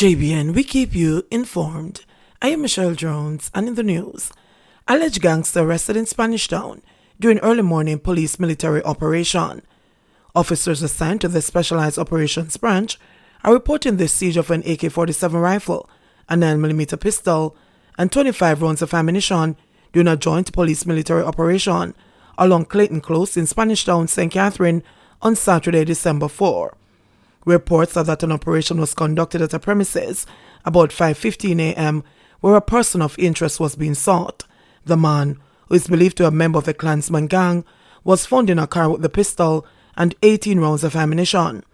JBN, we keep you informed. I am Michelle Jones, and in the news, alleged gangster arrested in Spanish Town during early morning police military operation. Officers assigned to the Specialized Operations Branch are reporting the siege of an AK-47 rifle, a 9mm pistol, and 25 rounds of ammunition during a joint police military operation along Clayton Close in Spanish Town, St. Catherine on Saturday, December 4. Reports are that an operation was conducted at a premises about 5:15 a.m. where a person of interest was being sought. The man, who is believed to be a member of the Klansman gang, was found in a car with the pistol and 18 rounds of ammunition.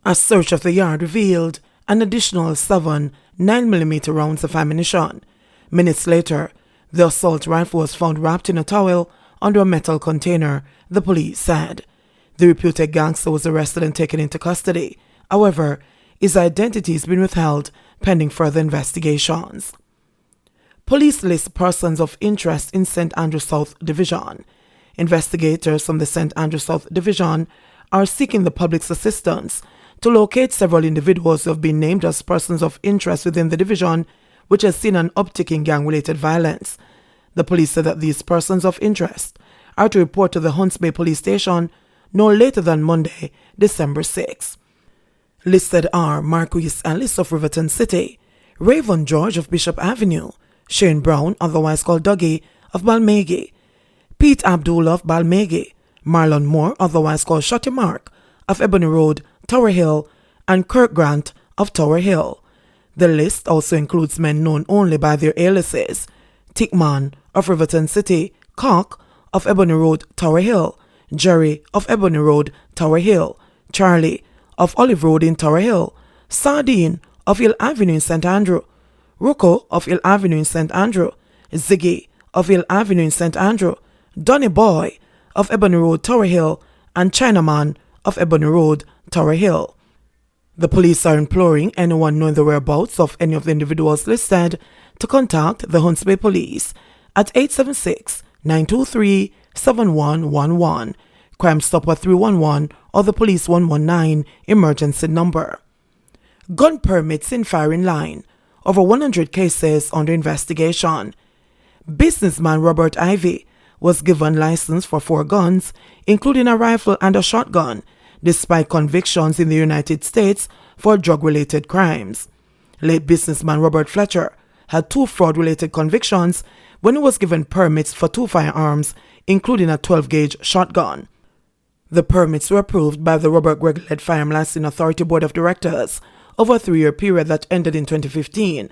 A search of the yard revealed an additional 7 9mm rounds of ammunition. Minutes later, the assault rifle was found wrapped in a towel under a metal container, the police said. The reputed gangster was arrested and taken into custody. However, his identity has been withheld pending further investigations. Police list persons of interest in St. Andrew South Division. Investigators from the St. Andrew South Division are seeking the public's assistance to locate several individuals who have been named as persons of interest within the division, which has seen an uptick in gang-related violence. The police said that these persons of interest are to report to the Hunts Bay Police Station no later than Monday, December 6. Listed are Marquis Ellis of Riverton City, Raven George of Bishop Avenue, Shane Brown, otherwise called Dougie, of Balmegi, Pete Abdullah of Balmegi, Marlon Moore, otherwise called Shotty Mark, of Ebony Road, Tower Hill, and Kirk Grant of Tower Hill. The list also includes men known only by their aliases: Tickman of Riverton City, Cock of Ebony Road, Tower Hill, Jerry of Ebony Road, Tower Hill, Charlie of Olive Road in Tower Hill, Sardine of Hill Avenue in St. Andrew, Rucco of Hill Avenue in St. Andrew, Ziggy of Hill Avenue in St. Andrew, Donny Boy of Ebony Road, Tower Hill, and Chinaman of Ebony Road, Tower Hill. The police are imploring anyone knowing the whereabouts of any of the individuals listed to contact the Hunts Bay Police at 876-923-7111, Crime Stopper 311, or the Police 119 emergency number. Gun permits in firing line. Over 100 cases under investigation. Businessman Robert Ivy was given license for 4 guns, including a rifle and a shotgun, despite convictions in the United States for drug-related crimes. Late businessman Robert Fletcher had 2 fraud-related convictions when he was given permits for 2 firearms, including a 12-gauge shotgun. The permits were approved by the Robert Gregg-led Firearm Licensing Authority Board of Directors over a 3-year period that ended in 2015,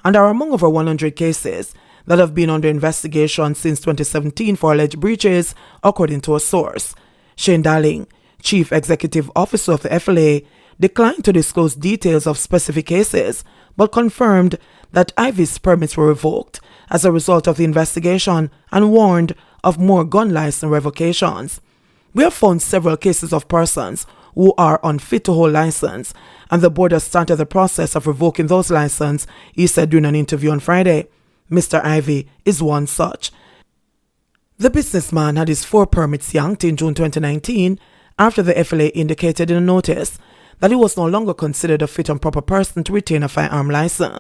and are among over 100 cases that have been under investigation since 2017 for alleged breaches, according to a source. Shane Darling, Chief Executive Officer of the FLA, declined to disclose details of specific cases, but confirmed that Ivy's permits were revoked as a result of the investigation and warned of more gun license revocations. We have found several cases of persons who are unfit to hold license, and the board has started the process of revoking those licenses, he said during an interview on Friday. Mr. Ivy is one such. The businessman had his 4 permits yanked in June 2019 after the FLA indicated in a notice that he was no longer considered a fit and proper person to retain a firearm license.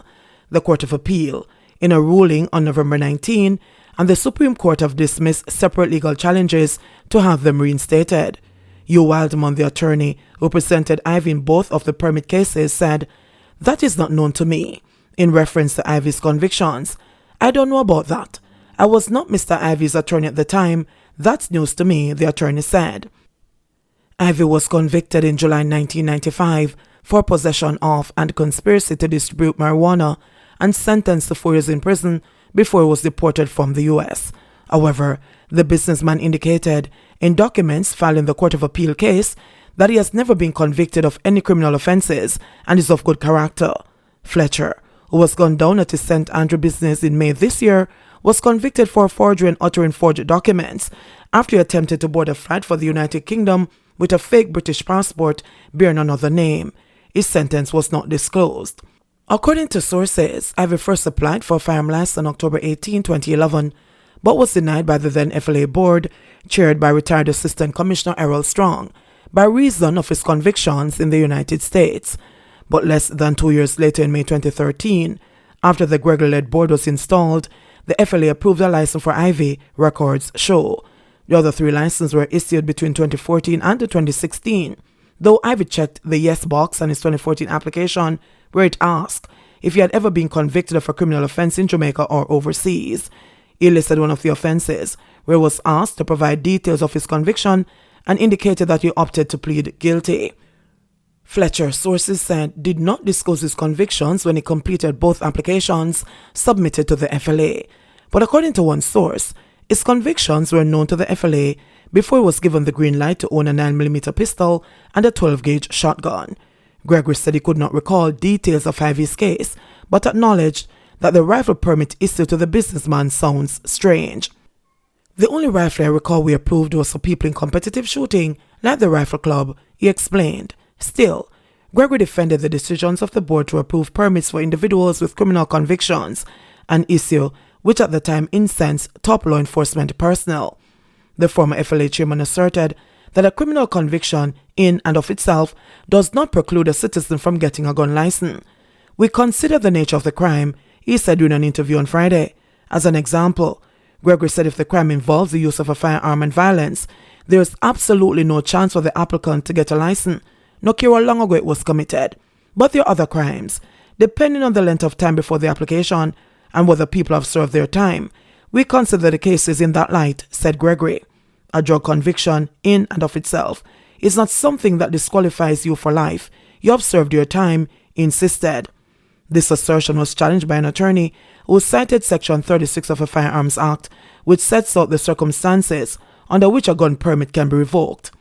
The Court of Appeal, in a ruling on November 19, and the Supreme Court have dismissed separate legal challenges to have them reinstated. Hugh Wildman, the attorney who represented Ivy in both of the permit cases, said, "That is not known to me," in reference to Ivy's convictions. "I don't know about that. I was not Mr. Ivy's attorney at the time. That's news to me," the attorney said. Ivy was convicted in July 1995 for possession of and conspiracy to distribute marijuana and sentenced to 4 years in prison before he was deported from the U.S. However, the businessman indicated in documents filed in the Court of Appeal case that he has never been convicted of any criminal offenses and is of good character. Fletcher, who was gunned down at his St. Andrew business in May this year, was convicted for forgery and uttering forged documents after he attempted to board a flight for the United Kingdom with a fake British passport bearing another name. His sentence was not disclosed. According to sources, Ivy first applied for a firearm license on October 18, 2011, but was denied by the then FLA board, chaired by retired Assistant Commissioner Errol Strong, by reason of his convictions in the United States. But less than 2 years later, in May 2013, after the Gregory-led board was installed, the FLA approved a license for Ivy Records Show. The other 3 licenses were issued between 2014 and 2016, though Ivy checked the yes box on his 2014 application where it asked if he had ever been convicted of a criminal offense in Jamaica or overseas. He listed one of the offenses, where he was asked to provide details of his conviction and indicated that he opted to plead guilty. Fletcher, sources said, did not disclose his convictions when he completed both applications submitted to the FLA. But according to one source, his convictions were known to the FLA before he was given the green light to own a 9mm pistol and a 12-gauge shotgun. Gregory said he could not recall details of Ivy's case, but acknowledged that the rifle permit issued to the businessman sounds strange. The only rifle I recall we approved was for people in competitive shooting, like the Rifle Club, he explained. Still, Gregory defended the decisions of the board to approve permits for individuals with criminal convictions, an issue which at the time incensed top law enforcement personnel. The former FLA chairman asserted that a criminal conviction in and of itself does not preclude a citizen from getting a gun license. We consider the nature of the crime, he said during an interview on Friday. As an example, Gregory said if the crime involves the use of a firearm and violence, there is absolutely no chance for the applicant to get a license, no care how long ago it was committed. But there are other crimes. Depending on the length of time before the application and whether people have served their time, we consider the cases in that light, said Gregory. A drug conviction, in and of itself, is not something that disqualifies you for life. You have served your time, he insisted. This assertion was challenged by an attorney who cited Section 36 of the Firearms Act, which sets out the circumstances under which a gun permit can be revoked.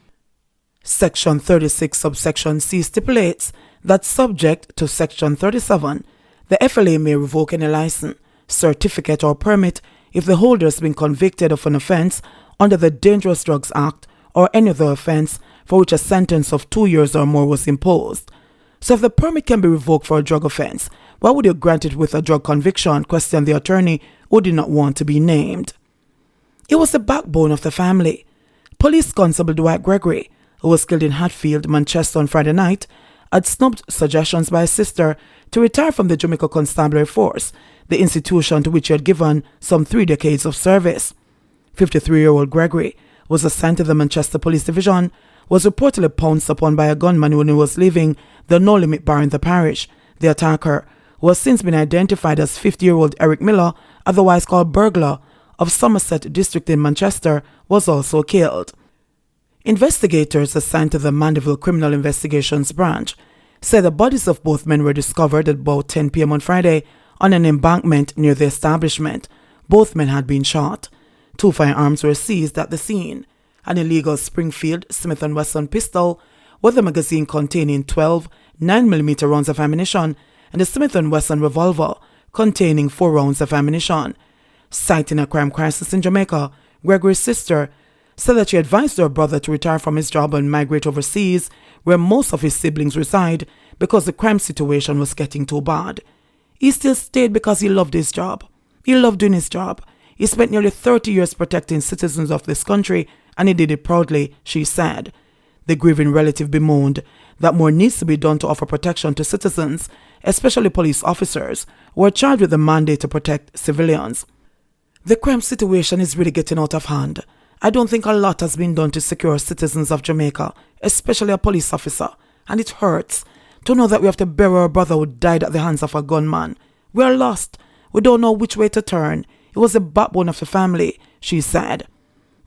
Section 36 subsection C stipulates that subject to Section 37, the FLA may revoke any license, certificate or permit if the holder has been convicted of an offense under the Dangerous Drugs Act or any other offense for which a sentence of 2 years or more was imposed. So if the permit can be revoked for a drug offense, why would you grant it with a drug conviction? Questioned the attorney, who did not want to be named. It was the backbone of the family. Police Constable Dwight Gregory, who was killed in Hatfield, Manchester on Friday night, had snubbed suggestions by his sister to retire from the Jamaica Constabulary Force, the institution to which he had given some 3 decades of service. 53-year-old Gregory was assigned to the Manchester Police Division, was reportedly pounced upon by a gunman when he was leaving the No Limit bar in the parish. The attacker, who has since been identified as 50-year-old Eric Miller, otherwise called Burglar, of Somerset District in Manchester, was also killed. Investigators assigned to the Mandeville Criminal Investigations Branch said the bodies of both men were discovered at about 10 p.m. on Friday on an embankment near the establishment. Both men had been shot. 2 firearms were seized at the scene: an illegal Springfield Smith & Wesson pistol with a magazine containing 12 9mm rounds of ammunition and a Smith & Wesson revolver containing 4 rounds of ammunition. Citing a crime crisis in Jamaica, Gregory's sister said that she advised her brother to retire from his job and migrate overseas, where most of his siblings reside, because the crime situation was getting too bad. He still stayed because he loved his job. He loved doing his job. He spent nearly 30 years protecting citizens of this country, and he did it proudly, she said. The grieving relative bemoaned that more needs to be done to offer protection to citizens, especially police officers, who are charged with the mandate to protect civilians. The crime situation is really getting out of hand. I don't think a lot has been done to secure citizens of Jamaica, especially a police officer, and it hurts to know that we have to bury our brother who died at the hands of a gunman. We are lost. We don't know which way to turn. It was the backbone of the family, she said.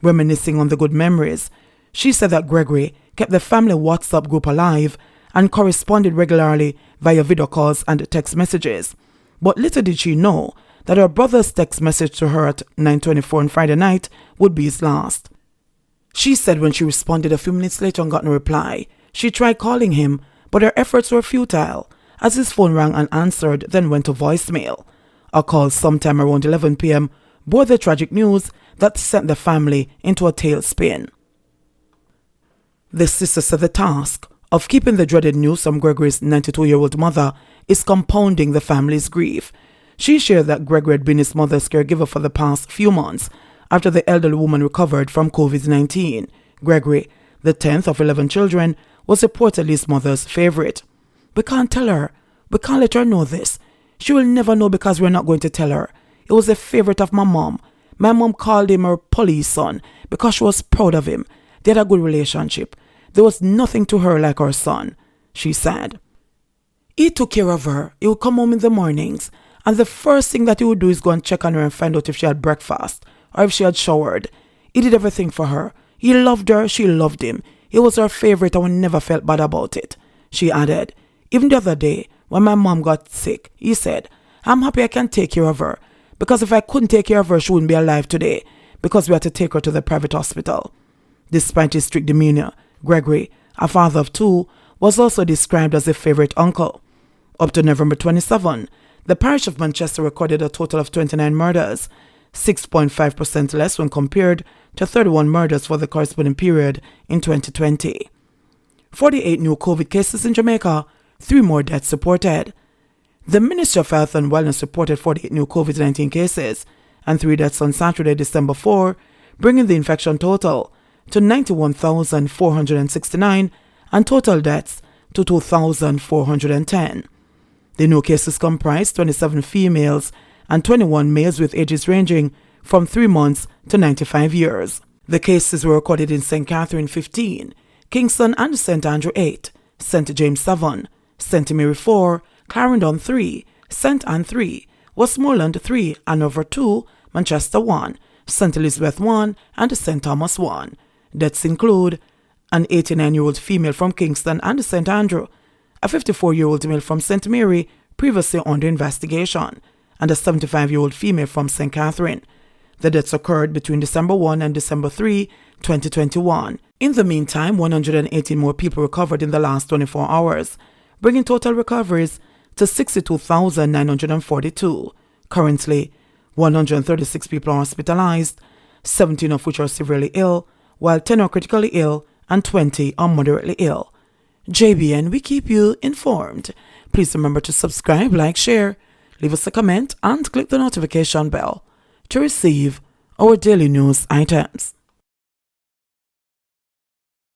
Reminiscing on the good memories, she said that Gregory kept the family WhatsApp group alive and corresponded regularly via video calls and text messages. But little did she know that her brother's text message to her at 9:24 on Friday night would be his last. She said when she responded a few minutes later and got no reply, she tried calling him, but her efforts were futile, as his phone rang unanswered, then went to voicemail. A call sometime around 11 p.m. bore the tragic news that sent the family into a tailspin. The sister said the task of keeping the dreaded news from Gregory's 92-year-old mother is compounding the family's grief. She shared that Gregory had been his mother's caregiver for the past few months after the elderly woman recovered from COVID-19. Gregory, the 10th of 11 children, was reportedly his mother's favorite. We can't tell her. We can't let her know this. She will never know because we're not going to tell her. He was a favorite of my mom. My mom called him her police son because she was proud of him. They had a good relationship. There was nothing to her like her son, she said. He took care of her. He would come home in the mornings, and the first thing that he would do is go and check on her and find out if she had breakfast or if she had showered. He did everything for her. He loved her. She loved him. He was her favorite and we never felt bad about it, she added. Even the other day, when my mom got sick, he said, I'm happy I can take care of her, because if I couldn't take care of her, she wouldn't be alive today, because we had to take her to the private hospital. Despite his strict demeanor, Gregory, a father of two, was also described as a favorite uncle. Up to November 27, the parish of Manchester recorded a total of 29 murders, 6.5% less when compared to 31 murders for the corresponding period in 2020. 48 new COVID cases in Jamaica, 3 more deaths reported. The Ministry of Health and Wellness reported 48 new COVID-19 cases and 3 deaths on Saturday, December 4, bringing the infection total to 91,469 and total deaths to 2,410. The new cases comprised 27 females and 21 males with ages ranging from 3 months to 95 years. The cases were recorded in St. Catherine 15, Kingston and St. Andrew 8, St. James 7, St. Mary 4, Clarendon 3, St. Anne 3, Westmoreland 3, Hanover 2, Manchester 1, St. Elizabeth 1, and St. Thomas 1. Deaths include an 89-year-old female from Kingston and St. Andrew, a 54-year-old male from St. Mary, previously under investigation, and a 75-year-old female from St. Catherine. The deaths occurred between December 1 and December 3, 2021. In the meantime, 118 more people recovered in the last 24 hours, bringing total recoveries to 62,942. Currently, 136 people are hospitalized, 17 of which are severely ill, while 10 are critically ill and 20 are moderately ill. JBN, we keep you informed. Please remember to subscribe, like, share, leave us a comment, and click the notification bell to receive our daily news items.